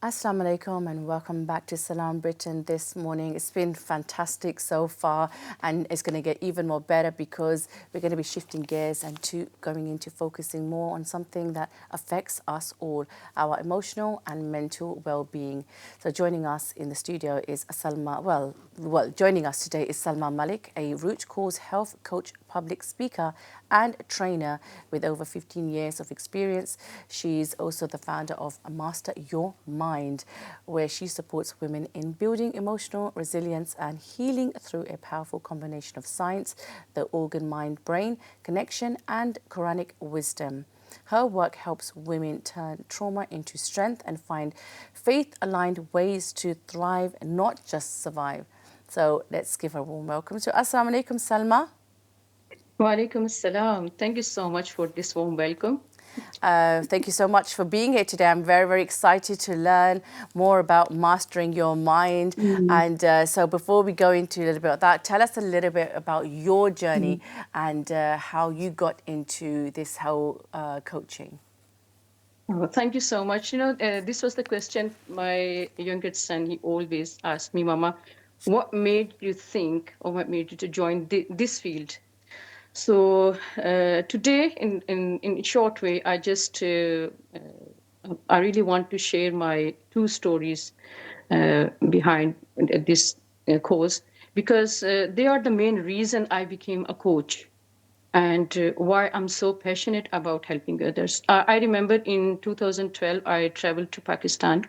Assalamu alaikum and welcome back to Salam Britain this morning. It's been fantastic so far and it's going to get even more better because we're going to be shifting gears and going into focusing more on something that affects us all, our emotional and mental well-being. So joining us in the studio is joining us today is Salma Malik, a root cause health coach, public speaker and trainer with over 15 years of experience. She's also the founder of Master Your Mind, where she supports women in building emotional resilience and healing through a powerful combination of science, the organ-mind-brain connection, and Quranic wisdom. Her work helps women turn trauma into strength and find faith-aligned ways to thrive, not just survive. So let's give a warm welcome to Assalamu alaikum, Salma. Walaikum salam. Thank you so much for this warm welcome. Thank you so much for being here today. I'm very, very excited to learn more about mastering your mind. And so before we go into a little bit of that, tell us a little bit about your journey and how you got into this whole coaching. Thank you so much. This was the question my youngest son, he always asked me, Mama, what made you think or what made you to join this field? So today, in short way, I really want to share my two stories behind this course because they are the main reason I became a coach and why I'm so passionate about helping others. I remember in 2012, I traveled to Pakistan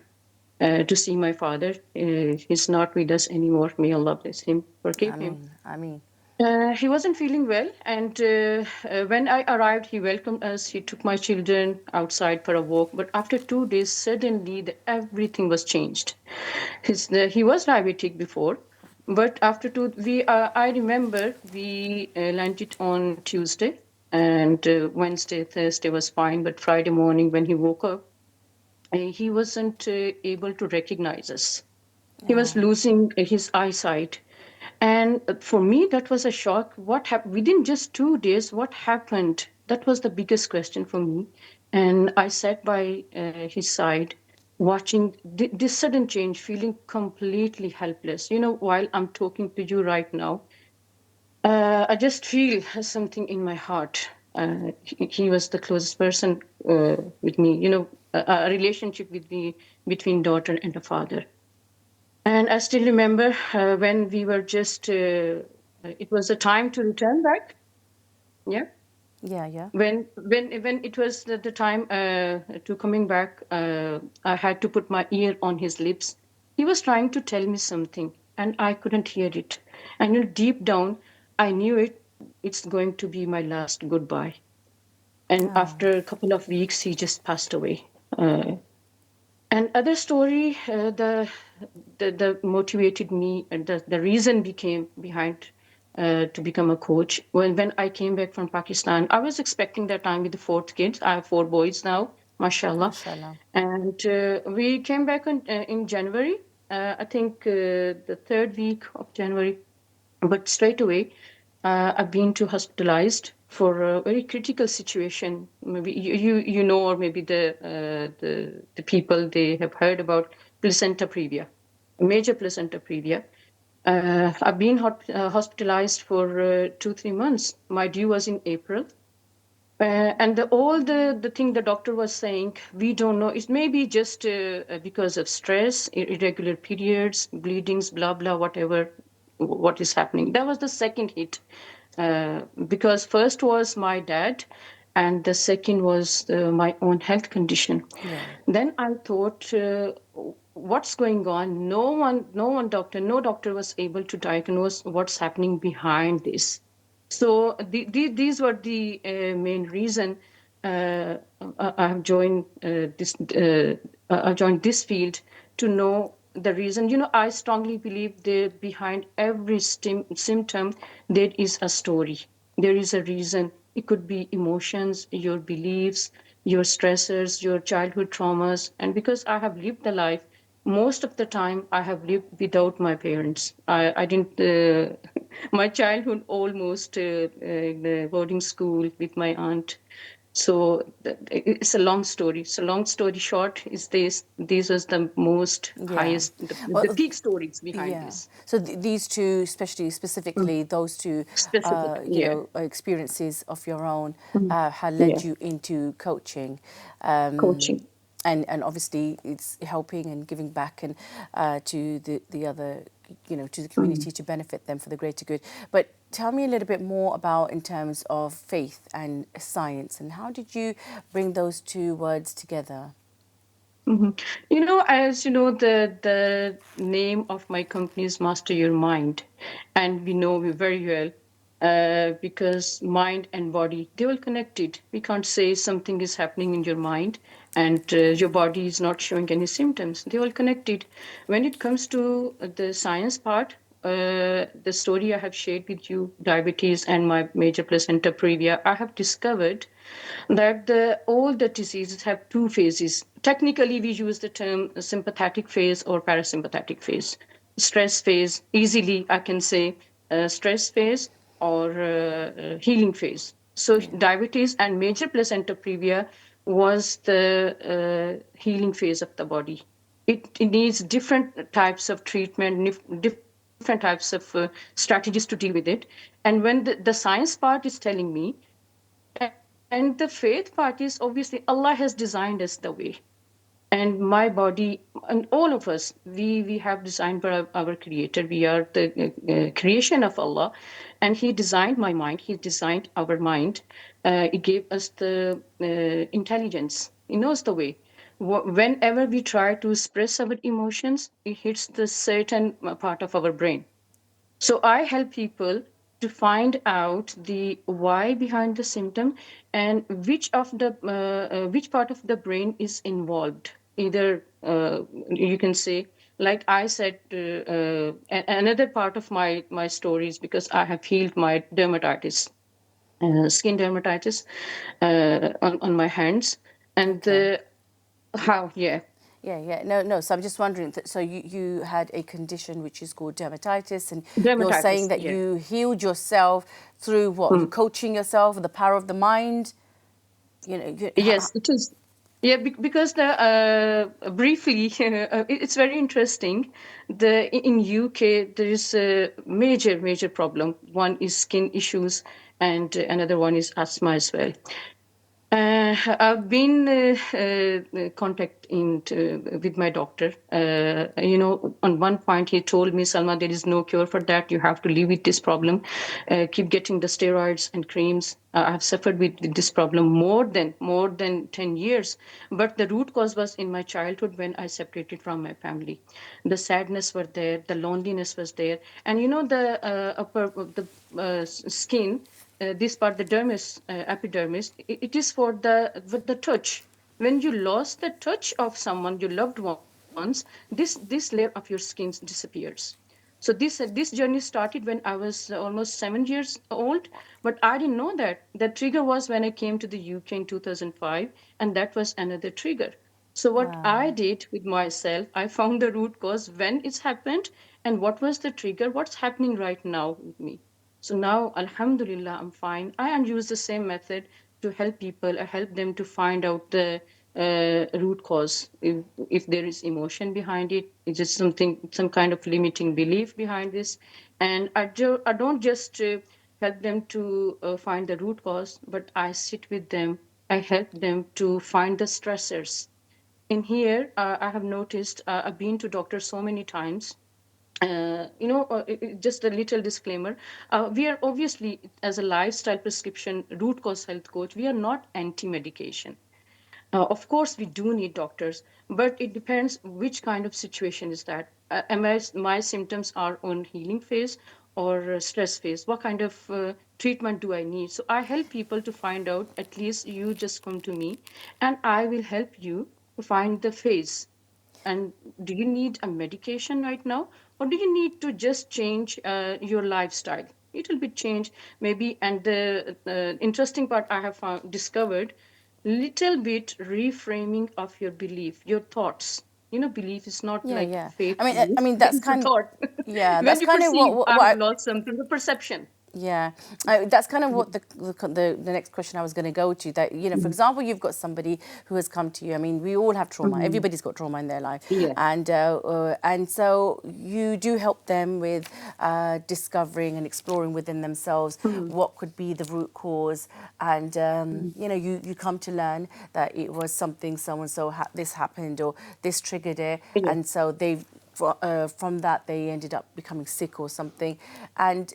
to see my father. He's not with us anymore. May Allah bless him, forgive him. Ameen. He wasn't feeling well, and when I arrived, he welcomed us. He took my children outside for a walk. But after 2 days, suddenly everything was changed. He was diabetic before, but after two, I remember we landed on Tuesday, and Wednesday, Thursday was fine. But Friday morning, when he woke up, he wasn't able to recognize us. He was losing his eyesight. And for me, that was a shock. What happened within just 2 days? What happened? That was the biggest question for me. And I sat by his side, watching this sudden change, feeling completely helpless. While I'm talking to you right now, I just feel something in my heart. He was the closest person with me. A relationship with me between daughter and a father. And I still remember when we were it was a time to return back. Yeah. Yeah. When it was the time to coming back, I had to put my ear on his lips. He was trying to tell me something, and I couldn't hear it. And deep down, I knew it's going to be my last goodbye. And after a couple of weeks, he just passed away. And other story, the motivated me, and the reason became behind to become a coach. When I came back from Pakistan, I was expecting that time with the fourth kids. I have 4 boys now, mashallah. Mashallah. And we came back in January, I think the third week of January. But straight away, I've been to hospitalized for a very critical situation. Maybe you know, or maybe the people, they have heard about placenta previa, major placenta previa. I've been hospitalized for 2-3 months. My due was in April. And all the thing the doctor was saying, we don't know. It may be just because of stress, irregular periods, bleedings, blah, blah, whatever, what is happening. That was the second hit. Because first was my dad, and the second was my own health condition. Yeah. Then I thought, what's going on? No doctor was able to diagnose what's happening behind this. So these were the main reason I have joined I joined this field to know the reason. I strongly believe that behind every symptom there is a story. There is a reason. It could be emotions, your beliefs, your stressors, your childhood traumas. And because I have lived the life, most of the time I have lived without my parents. I didn't, my childhood almost in the boarding school with my aunt. So it's a long story. So long story short is this: these was the most Yeah. highest, the Well, peak stories behind yeah. this. So these two, especially Mm. specifically those two, Specific, yeah. experiences of your own, Mm. had led Yeah, you into coaching. Um, coaching. and obviously it's helping and giving back and to the other, to the Mm. community, to benefit them for the greater good. But tell me a little bit more about in terms of faith and science, and how did you bring those two words together? Mhm. As you know, the name of my company is Master Your Mind, and we know we very well, because mind and body, they all connected. We can't say something is happening in your mind and your body is not showing any symptoms. They all connected. When it comes to the science part, the story I have shared with you, diabetes and my major placenta previa, I have discovered that all the diseases have two phases. Technically, we use the term sympathetic phase or parasympathetic phase. Stress phase, easily I can say stress phase or healing phase. So, Yeah. diabetes and major placenta previa was the healing phase of the body. It needs different types of treatment, different types of strategies to deal with it. And when the science part is telling me, and the faith part is obviously Allah has designed us the way. And my body and all of us, we have designed by our creator. We are the creation of Allah, and he designed my mind, he designed our mind. He gave us the intelligence, he knows the way. Whenever we try to express our emotions, it hits the certain part of our brain. So I help people to find out the why behind the symptom and which part of the brain is involved. Either you can say, like I said, another part of my story is because I have healed my dermatitis, skin dermatitis, on my hands, and Okay. the how yeah. Yeah, yeah. No, no. So I'm just wondering, so you had a condition which is called dermatitis, and you're saying Dermatitis, that yeah. you healed yourself through what? You Mm. coaching yourself, the power of the mind. Yes, it is. Yeah, because the briefly, it's very interesting. In UK there is a major problem. One is skin issues, and another one is asthma as well. I've been contacting with my doctor. On one point, he told me, Salma, there is no cure for that. You have to live with this problem. Keep getting the steroids and creams. I've suffered with this problem more than 10 years. But the root cause was in my childhood when I separated from my family. The sadness was there, the loneliness was there, and the upper the skin, this part, the dermis, epidermis, it is for the touch. When you lost the touch of someone, your loved ones, this layer of your skin disappears. So this journey started when I was almost 7 years old, but I didn't know that. The trigger was when I came to the UK in 2005, and that was another trigger. So what I Wow. did with myself, I found the root cause when it's happened and what was the trigger, what's happening right now with me. So now, Alhamdulillah, I'm fine. I use the same method to help people. I help them to find out the root cause. If there is emotion behind it, is it some kind of limiting belief behind this? And I don't just help them to find the root cause, but I sit with them. I help them to find the stressors. In here, I have noticed, I've been to doctors so many times. Just a little disclaimer. We are obviously, as a lifestyle prescription root cause health coach, we are not anti medication. Of course, we do need doctors, but it depends which kind of situation is that. My symptoms are on healing phase or stress phase. What kind of treatment do I need? So I help people to find out. At least you just come to me, and I will help you to find the phase. And do you need a medication right now, or do you need to just change your lifestyle? Little bit change, maybe. And the interesting part I have discovered, little bit reframing of your belief, your thoughts. Belief is not Yeah, like yeah. faith I belief, mean but that's it's a kind. thought. Yeah, When that's you kind of perceive, what I what have I, lost something, the perception. Yeah, that's kind of what the next question I was going to go to. That, you know, for example, you've got somebody who has come to you. I mean, we all have trauma. Mhm. Everybody's got trauma in their life, Yeah. and so you do help them with discovering and exploring within themselves Mhm. what could be the root cause, and Mhm. you know, you come to learn that it was something so and so this happened or this triggered it, Yeah. and so from that they ended up becoming sick or something, and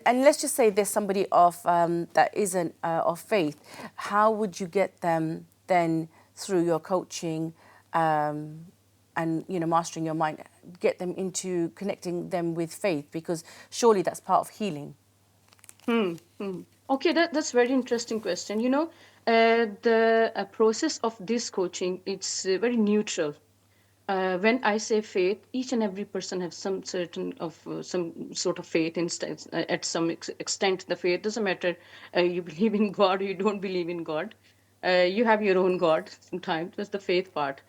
let's just say there's somebody of that isn't of faith. How would you get them then through your coaching and you know mastering your mind, get them into connecting them with faith? Because surely that's part of healing. Hmm. Hmm. Okay, that's very interesting question. The process of this coaching, it's very neutral. When I say faith, each and every person has some sort of faith. Instance, at some extent, the faith doesn't matter. You believe in God or you don't believe in God. You have your own God. Sometimes that's the faith part.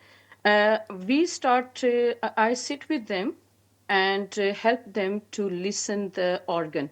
We start. I sit with them and help them to listen the organ.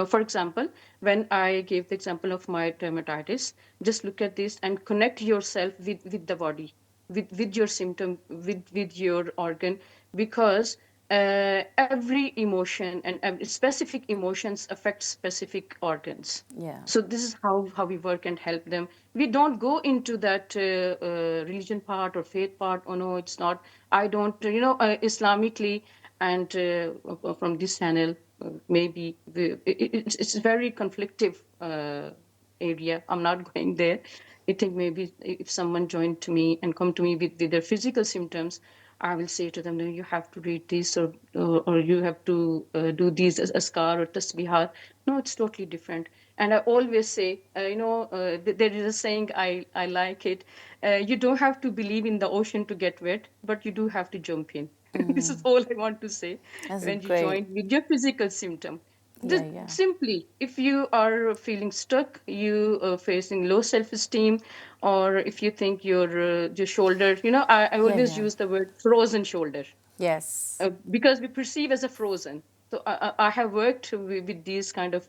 For example, when I gave the example of my dermatitis, just look at this and connect yourself with the body, with your symptom, with your organ, because every emotion and specific emotions affect specific organs. Yeah. So this is how we work and help them. We don't go into that religion part or faith part. Oh no, it's not. I don't, Islamically, and from this channel, maybe it's very conflictive area. I'm not going there. I think maybe if someone joined to me and come to me with their physical symptoms, I will say to them, no, you have to read this, or you have to do these as askar or tasbihar. No, it's totally different. And I always say, there is a saying, I like it. You don't have to believe in the ocean to get wet, but you do have to jump in. This is all I want to say. That's a When you great. join with your physical symptom, Yeah, yeah, simply, if you are feeling stuck, you are facing low self-esteem, or if you think your shoulder, I yeah, always yeah. use the word frozen shoulder, Yes. because we perceive as a frozen. So I have worked with these kind of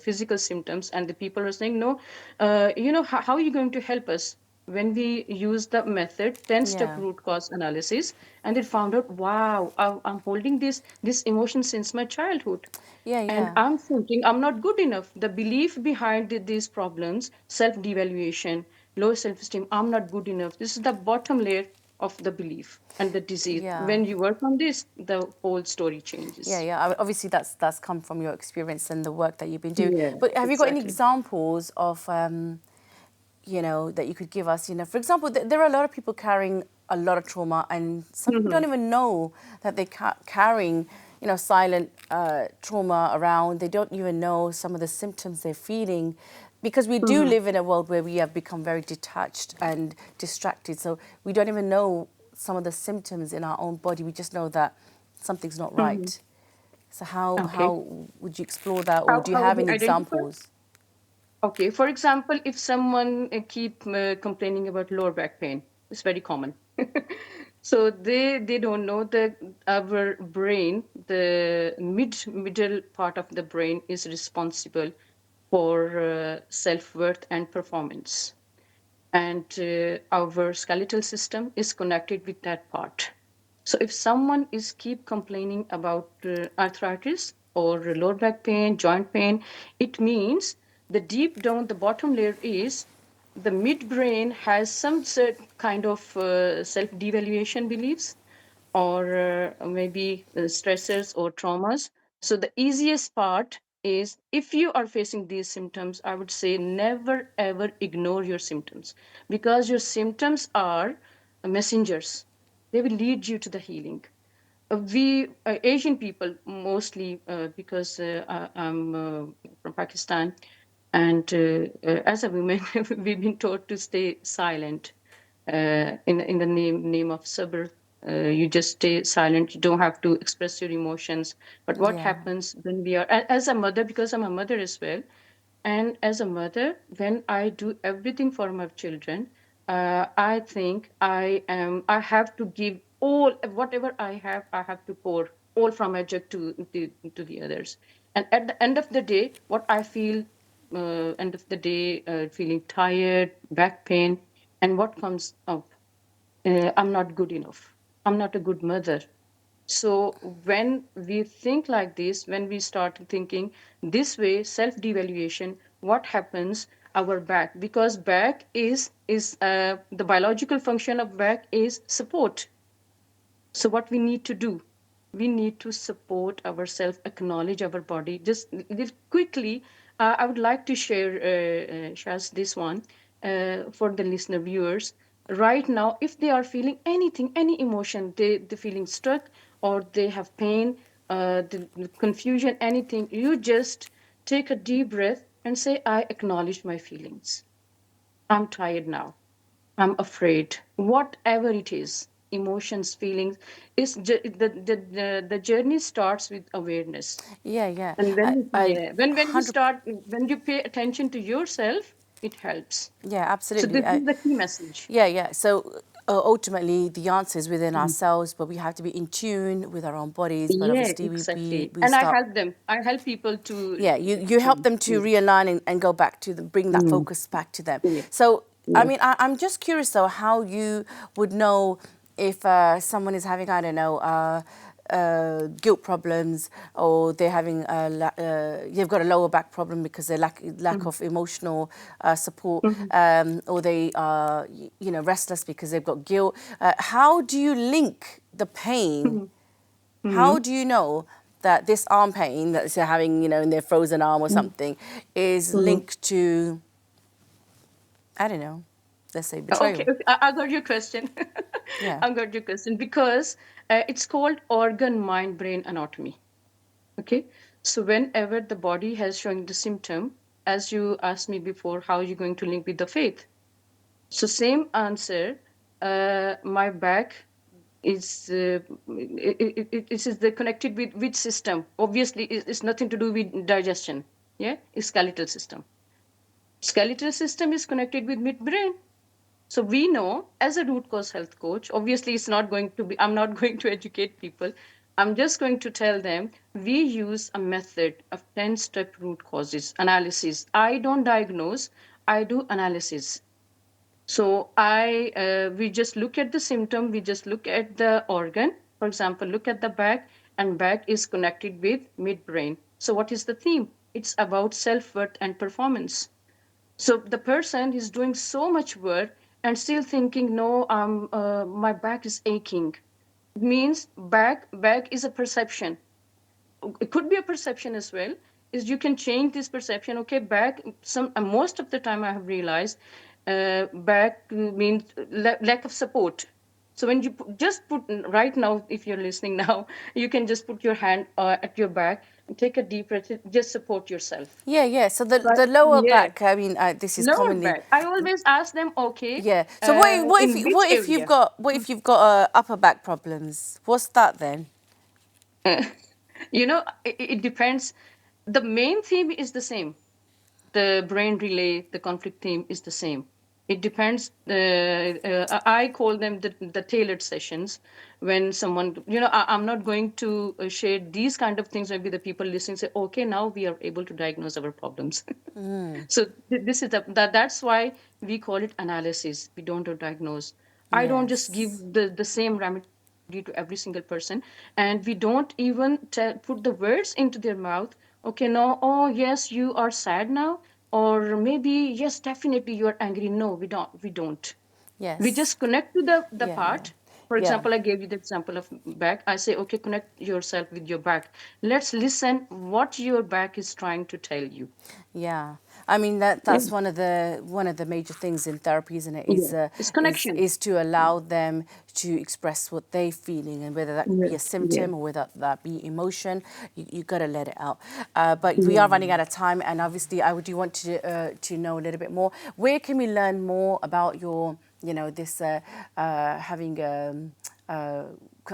physical symptoms, and the people are saying, no, how are you going to help us? When we use the method 10-step Yeah. root cause analysis, and they found out, wow, I'm holding this emotion since my childhood. Yeah, And yeah. I'm thinking I'm not good enough. The belief behind these problems, self devaluation, low self esteem, I'm not good enough. This is the bottom layer of the belief and the disease. Yeah. When you work on this, the whole story Yeah, changes. yeah. Obviously, that's come from your experience and the work that you've been doing. Yeah, But have you got any exactly. examples of, you know, that you could give us? You know, for example, there are a lot of people carrying a lot of trauma, and some people Hmm. don't even know that they're carrying, you know, silent trauma around. They don't even know some of the symptoms they're feeling, because we do Hmm. live in a world where we have become very detached and distracted. So we don't even know some of the symptoms in our own body. We just know that something's not Hmm. right. So how Okay. would you explore that, or do you How would have we any identify? examples? Okay, for example, if someone keep complaining about lower back pain, it's very common. So they don't know that our brain, the middle part of the brain, is responsible for self-worth and performance, and our skeletal system is connected with that part. So if someone is keep complaining about arthritis or lower back pain, joint pain, it means the deep down, the bottom layer is the midbrain has some certain kind of self-devaluation beliefs, or maybe stressors or traumas. So the easiest part is, if you are facing these symptoms, I would say never ever ignore your symptoms, because your symptoms are messengers. They will lead you to the healing. We Asian people mostly, because I'm from Pakistan, and as a woman, we've been taught to stay silent in the name of sabr. You just stay silent. You don't have to express your emotions. But what Yeah. happens when we are, as a mother, because I'm a mother as well, and as a mother, when I do everything for my children, I think I have to give all, whatever I have to pour all from my jug to the others. And at the end of the day, what I feel, end of the day, feeling tired, back pain, and what comes up, I'm not good enough. I'm not a good mother. So when we think like this, when we start thinking this way, self devaluation, what happens? Our back, because back is the biological function of back is support. So what we need to do, we need to support ourselves, acknowledge our body. Just quickly, I would like to share, Shaz, this one for the listener viewers. Right now, if they are feeling anything, any emotion, they feeling stuck or they have pain, the confusion, anything, you just take a deep breath and say, I acknowledge my feelings. I'm tired now. I'm afraid. Whatever it is, emotions, feelings, the journey starts with awareness. Yeah, yeah. And I when you 100. start, when you pay attention to yourself, it helps. Yeah, So absolutely. this is the key message. Yeah, yeah. So ultimately, the answer is within Mhm. ourselves, but we have to be in tune with our own bodies. But Yeah, obviously, exactly. we And I start. help them. I help people Yeah, you help them to realign and go back to them, bring that Mm. focus back to them. Yeah, So, I yeah. mean, I'm just curious though how you would know if someone is having, I don't know, guilt problems, or they're having you've got a lower back problem because they lack Mhm. of emotional support, Mhm. or they are restless because they've got guilt. How do you link the pain? Mhm. How Mhm. do you know that this arm pain that they're having, in their frozen arm or something, is Mhm. linked to, I don't know, let's say Okay, betrayal? okay. I got your question. Yeah. I got your question because it's called organ mind brain anatomy. Okay, so whenever the body has showing the symptom, as you asked me before, how are you going to link with the faith? So same answer. My back is it is the connected with which system? Obviously, it's nothing to do with digestion. Yeah, it's skeletal system. Skeletal system is connected with midbrain. So we know as a root cause health coach, obviously it's not going to be, I'm not going to educate people. I'm just going to tell them we use a method of 10-step root causes analysis. I don't diagnose, I do analysis. So we just look at the symptom, we just look at the organ. For example, look at the back, and back is connected with midbrain. So what is the theme? It's about self-worth and performance. So the person is doing so much work and still thinking, no, my back is aching. It means back is a perception. It could be a perception as well. Is you can change this perception. Okay, back. Some most of the time I have realized, back means lack of support. So when you just put right now, if you're listening now, you can just put your hand at your back and take a deep breath. Just support yourself. Yeah, yeah. So But the lower yeah, back, I mean, this is lower commonly. back. I always ask them, okay, Yeah. So in which what if you've area? got upper back problems? What's that then? It depends. The main theme is the same. The brain relay, the conflict theme is the same. It depends. I call them the tailored sessions. When someone, I'm not going to share these kind of things. Maybe the people listening say, okay, now we are able to diagnose our problems. So this is that's why we call it analysis. We don't do diagnose. I don't just give Yes. the same remedy to every single person, and we don't even put the words into their mouth. Okay, no, oh yes, you are sad now, or maybe yes, definitely you are angry. No, we don't. We Yes. just connect to the Yeah, yeah. part. For Yeah. example, I gave you the example of back. I say, okay, connect yourself with your back. Let's listen what your back is trying to tell you. Yeah, I mean Yeah, that's one of the major things in therapy, isn't it? yeah. It's connection. Is to allow them to express what they're feeling, and whether that Yeah, be a yeah, symptom or whether that be emotion, you got to let it out. But we are running yeah. out of time, and obviously I do want to know a little bit more. Where can we learn more about your, this having uh,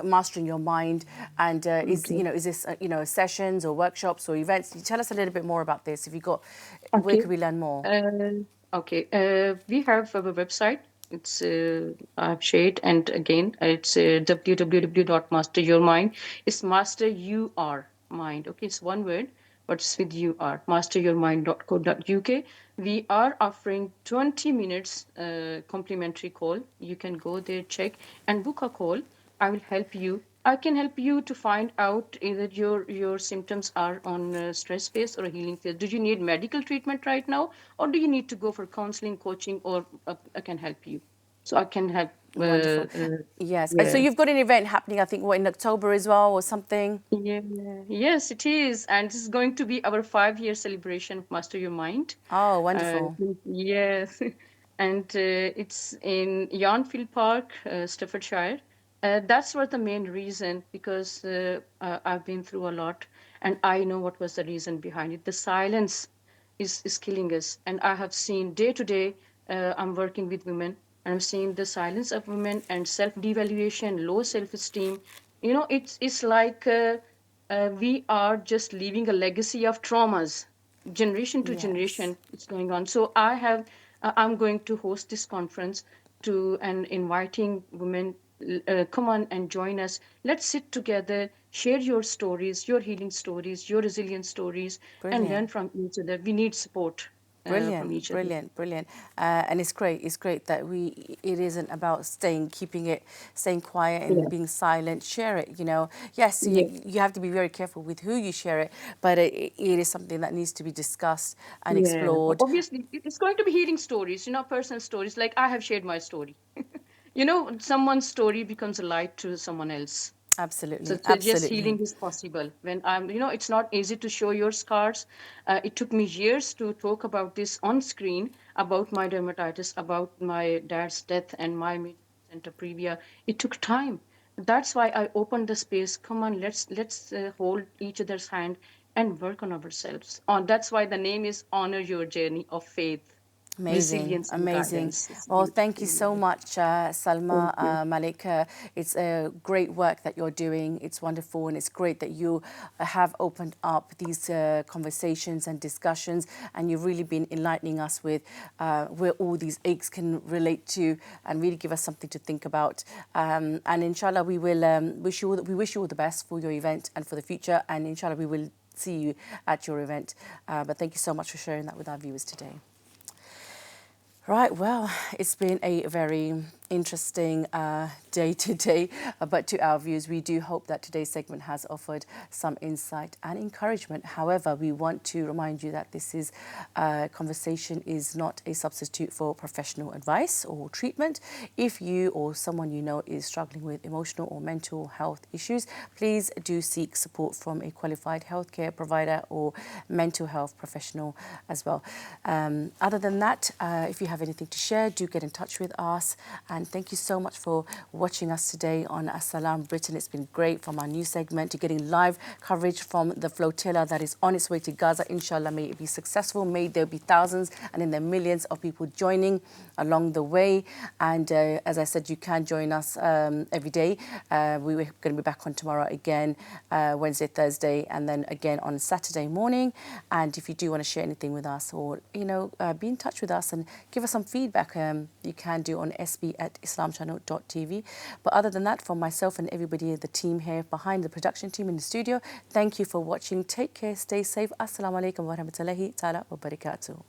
mastering your mind, and Okay, is this sessions or workshops or events? Tell us a little bit more about this. If you got, where okay, could we learn more? okay. We have our website. It's I've shared, and again, it's www.masteryourmind. It's master you are mind. Okay, it's one word. What's with you are masteryourmind.co.uk. We are offering 20 minutes complimentary call. You can go there, check, and book a call. I will help you. I can help you to find out either your symptoms are on stress phase or a healing phase. Do you need medical treatment right now, or do you need to go for counseling, coaching, or I can help you. So I can help. Wonderful. Yes. So Yeah. you've got an event happening, I think, what, in October as well or something? Yeah, yes, it is. And this is going to be our 5-year celebration of Master Your Mind. Oh, Uh, wonderful. yes. And it's in Yarnfield Park, Staffordshire. That's what the main reason, because I've been through a lot and I know what was the reason behind it. The silence is killing us. And I have seen day to day, I'm working with women and I'm seeing the silence of women and self devaluation, low self esteem. It's like we are just leaving a legacy of traumas, generation to Yes. generation. It's going on. So I'm going to host this conference to and inviting women. Come on and join us. Let's sit together, share your stories, your healing stories, your resilient stories, and learn Brilliant. from each other. We need support from Brilliant, each other. brilliant, brilliant. And it's great. It's great that it isn't about staying quiet and Yeah, being silent. Share it, you know. Yes, yeah, you have to be very careful with who you share it, but it is something that needs to be discussed and yeah. explored. Obviously, it's going to be healing stories, personal stories. Like I have shared my story. Someone's story becomes a light to someone else. So, Absolutely, yes, absolutely. healing is possible. It's not easy to show your scars. It took me years to talk about this on screen, about my dermatitis, about my dad's death and my major placenta previa. It took time. That's why I opened the space. Come on, let's hold each other's hand and work on ourselves. That's why the name is Honor Your Journey of Faith, Amazing, Resilience, and amazing. Guidance. It's Well, thank you beautiful. so Yeah. much, Salma Thank you. Malik. It's a great work that you're doing. It's wonderful, and it's great that you have opened up these conversations and discussions, and you've really been enlightening us with where all these aches can relate to, and really give us something to think about. And inshallah, we will we wish you all the best for your event and for the future, and inshallah, we will see you at your event. But thank you so much for sharing that with our viewers today. Right, well, it's been a very interesting day today, but to our viewers, we do hope that today's segment has offered some insight and encouragement. However, we want to remind you that this is conversation is not a substitute for professional advice or treatment. If you or someone you know is struggling with emotional or mental health issues, please do seek support from a qualified healthcare provider or mental health professional as well. Other than that, if you have anything to share, do get in touch with us. And thank you so much for watching us today on Salam Britain. It's been great, from our new segment to getting live coverage from the flotilla that is on its way to Gaza. Inshallah, may it be successful. May there be thousands and in the millions of people joining along the way. And as I said, you can join us every day. We're going to be back on tomorrow again, Wednesday, Thursday, and then again on Saturday morning. And if you do want to share anything with us, or be in touch with us and give us some feedback, you can do on sb@islamchannel.tv. But other than that, from myself and everybody in the team here behind the production team in the studio, thank you for watching. Take care, stay safe. Assalamu alaikum wa rahmatullahi ta'ala wa barakatuh.